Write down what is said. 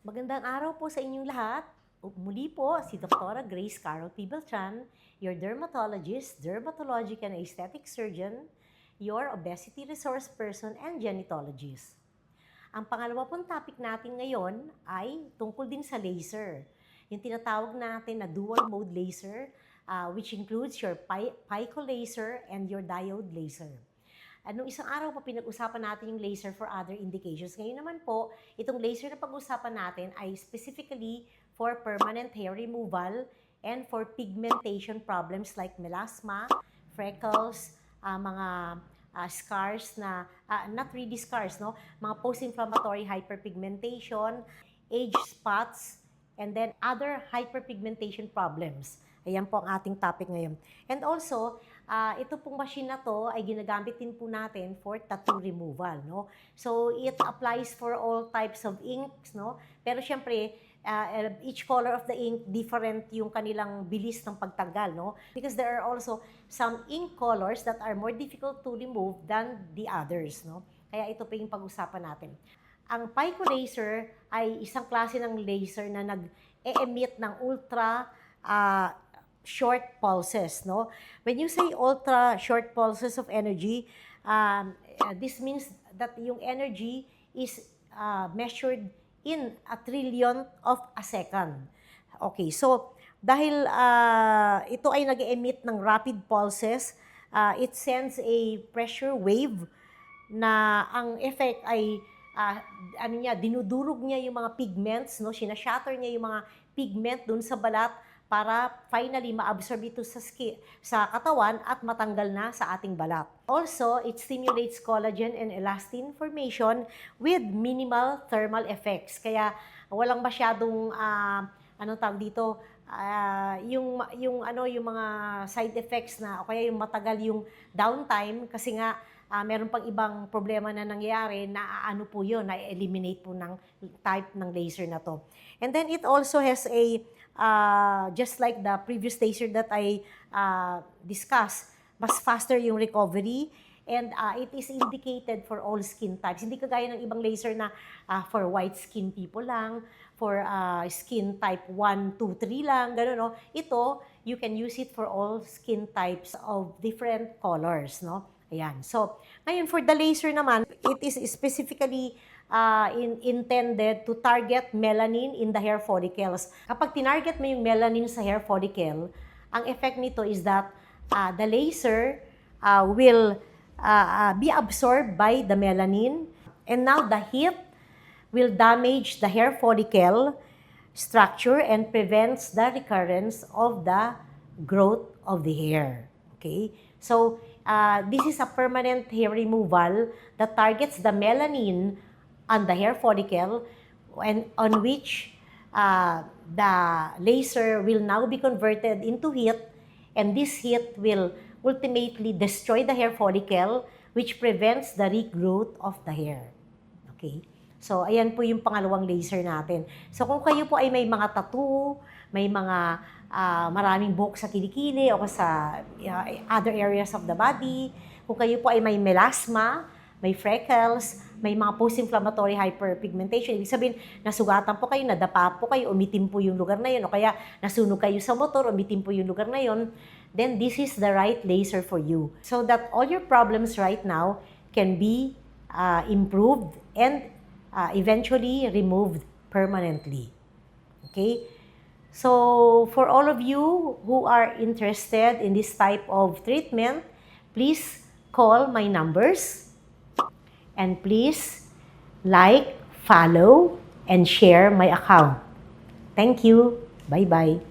Magandang araw po sa inyong lahat. Muli po si Dr. Grace Carol P. Beltran, your dermatologist, dermatologic and aesthetic surgeon, your obesity resource person, and genetologist. Ang pangalawa pong topic natin ngayon ay tungkol din sa laser. Yung tinatawag natin na dual mode laser, which includes your pico laser and your diode laser. Nung isang araw po, pinag-usapan natin yung laser for other indications. Ngayon naman po, itong laser na pag-usapan natin ay specifically for permanent hair removal and for pigmentation problems like melasma, freckles, mga scars na, not really scars, no? Mga post-inflammatory hyperpigmentation, age spots, and then other hyperpigmentation problems. Ayan po ang ating topic ngayon. And also, ito pong machine na to ay ginagamit din po natin for tattoo removal, no? So, it applies for all types of inks, no? Pero syempre, each color of the ink, different yung kanilang bilis ng pagtanggal, no? Because there are also some ink colors that are more difficult to remove than the others, no? Kaya ito pa yung pag-usapan natin. Ang pico laser ay isang klase ng laser na nag-e-emit ng ultra short pulses, no? When you say ultra short pulses of energy, this means that yung energy is measured in a trillion of a second. Okay, so dahil ito ay nag-emit ng rapid pulses, it sends a pressure wave na ang effect ay dinudurog niya yung mga pigments, no? Sinashatter niya yung mga pigment dun sa balat para finally ma-absorb ito sa katawan at matanggal na sa ating balat. Also, it stimulates collagen and elastin formation with minimal thermal effects. Kaya walang masyadong yung mga side effects na o kaya yung matagal yung downtime kasi nga meron pang ibang problema na nangyayari na na-eliminate po ng type ng laser na to. And then it also has a just like the previous laser that I discussed, mas faster yung recovery and it is indicated for all skin types. Hindi kagaya ng ibang laser na for white skin people lang, for skin type 1, 2, 3 lang, gano'n, no? Ito, you can use it for all skin types of different colors, no? Ayan. So, ngayon for the laser naman, it is specifically intended to target melanin in the hair follicles. Kapag tinarget mo yung melanin sa hair follicle, ang effect nito is that the laser will be absorbed by the melanin and now the heat will damage the hair follicle structure and prevents the recurrence of the growth of the hair. Okay? So, this is a permanent hair removal that targets the melanin on the hair follicle and on which the laser will now be converted into heat and this heat will ultimately destroy the hair follicle which prevents the regrowth of the hair. Okay? So, ayan po yung pangalawang laser natin. So, kung kayo po ay may mga tattoo, may mga maraming buhok sa kilikili o sa other areas of the body, kung kayo po ay may melasma, may freckles, may mga post-inflammatory hyperpigmentation. Ibig sabihin, nasugatan po kayo, nadapa po kayo, umitim po yung lugar na yun, o kaya nasunog kayo sa motor, umitim po yung lugar na yun, then this is the right laser for you. So that all your problems right now can be improved and eventually removed permanently. Okay? So, for all of you who are interested in this type of treatment, please call my numbers. And please like, follow, and share my account. Thank you. Bye-bye.